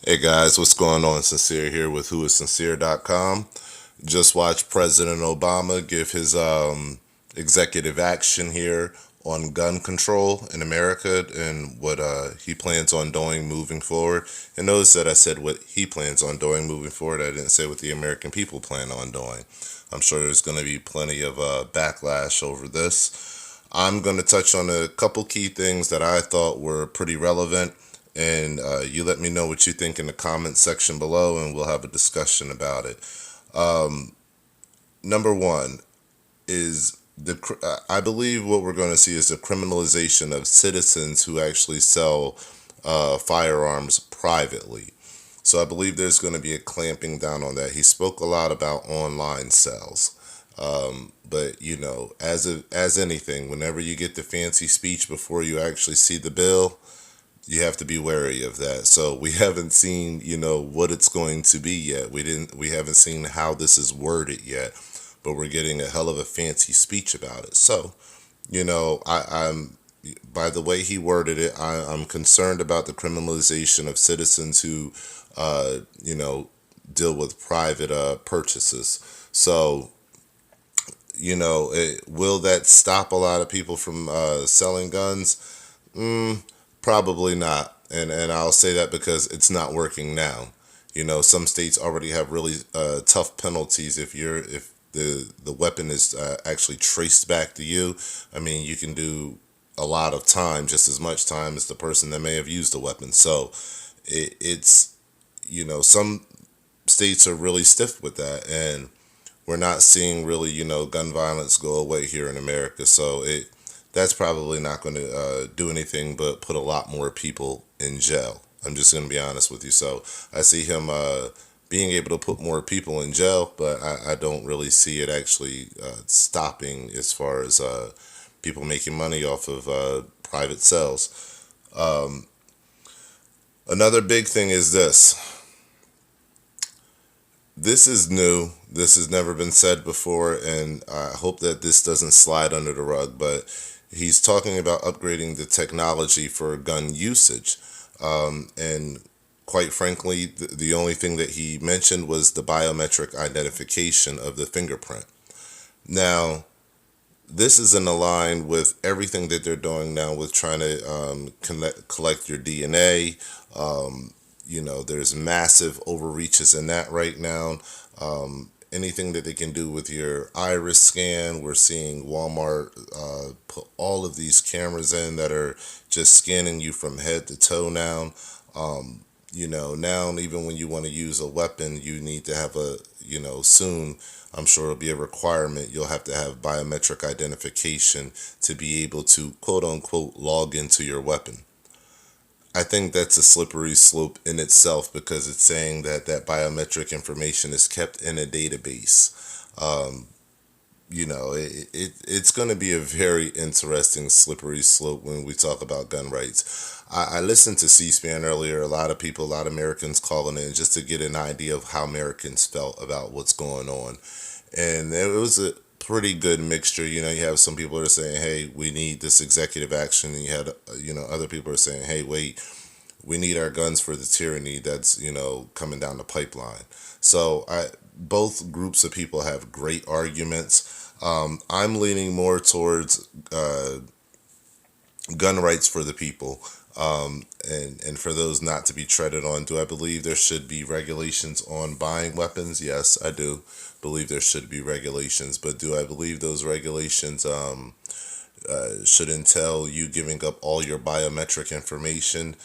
Hey guys, what's going on? Sincere here with whoissincere.com. Just watched President Obama give his executive action here on gun control in America and what he plans on doing moving forward. And notice that I said what he plans on doing moving forward. I didn't say what the American people plan on doing. I'm sure there's going to be plenty of backlash over this. I'm going to touch on a couple key things that I thought were pretty relevant, and you let me know what you think in the comment section below, and we'll have a discussion about it. Number one is I believe what we're going to see is the criminalization of citizens who actually sell firearms privately. So I believe there's going to be a clamping down on that. He spoke a lot about online sales. But as anything, whenever you get the fancy speech before you actually see the bill, you have to be wary of that. So we haven't seen, what it's going to be yet. We haven't seen how this is worded yet, but we're getting a hell of a fancy speech about it. So, I'm by the way he worded it, I'm concerned about the criminalization of citizens who, uh, you know, deal with private purchases. So, will that stop a lot of people from selling guns? Probably not. And I'll say that because it's not working now. Some states already have really tough penalties if the weapon is actually traced back to you. I mean, you can do a lot of time, just as much time as the person that may have used the weapon. So it's some states are really stiff with that, and we're not seeing really gun violence go away here in America. So that's probably not going to do anything but put a lot more people in jail. I'm just going to be honest with you. So I see him being able to put more people in jail, but I don't really see it actually stopping as far as people making money off of private sales. Another big thing is this. This is new. This has never been said before, and I hope that this doesn't slide under the rug. But he's talking about upgrading the technology for gun usage. And quite frankly, the only thing that he mentioned was the biometric identification of the fingerprint. Now, this is in line with everything that they're doing now with trying to collect your DNA. There's massive overreaches in that right now. Anything that they can do with your iris scan, we're seeing Walmart put all of these cameras in that are just scanning you from head to toe now. Now even when you want to use a weapon, you need to have soon, I'm sure it'll be a requirement. You'll have to have biometric identification to be able to quote unquote log into your weapon. I think that's a slippery slope in itself because it's saying that that biometric information is kept in a database. Um, it's going to be a very interesting slippery slope when we talk about gun rights. I listened to C-SPAN earlier. A lot of people, a lot of Americans calling in just to get an idea of how Americans felt about what's going on. And it was a pretty good mixture. You have some people that are saying, hey, we need this executive action. And you had, other people are saying, hey, wait, we need our guns for the tyranny that's coming down the pipeline. So both groups of people have great arguments. I'm leaning more towards gun rights for the people, and for those not to be treaded on. Do I believe there should be regulations on buying weapons? Yes, I do believe there should be regulations, but do I believe those regulations should entail you giving up all your biometric information?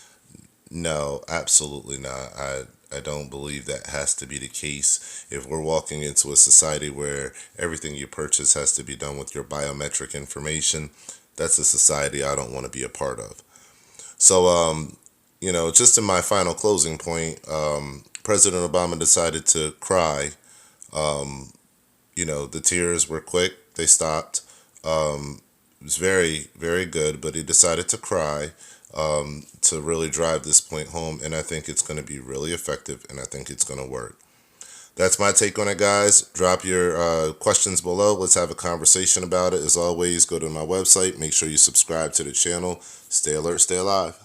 No, absolutely not. I don't believe that has to be the case. If we're walking into a society where everything you purchase has to be done with your biometric information, that's a society I don't want to be a part of. So, just in my final closing point, President Obama decided to cry. The tears were quick, they stopped. It was very, very good, but he decided to cry to really drive this point home, and I think it's going to be really effective, and I think it's going to work. That's my take on it, guys. Drop your questions below. Let's have a conversation about it. As always, go to my website. Make sure you subscribe to the channel. Stay alert, stay alive.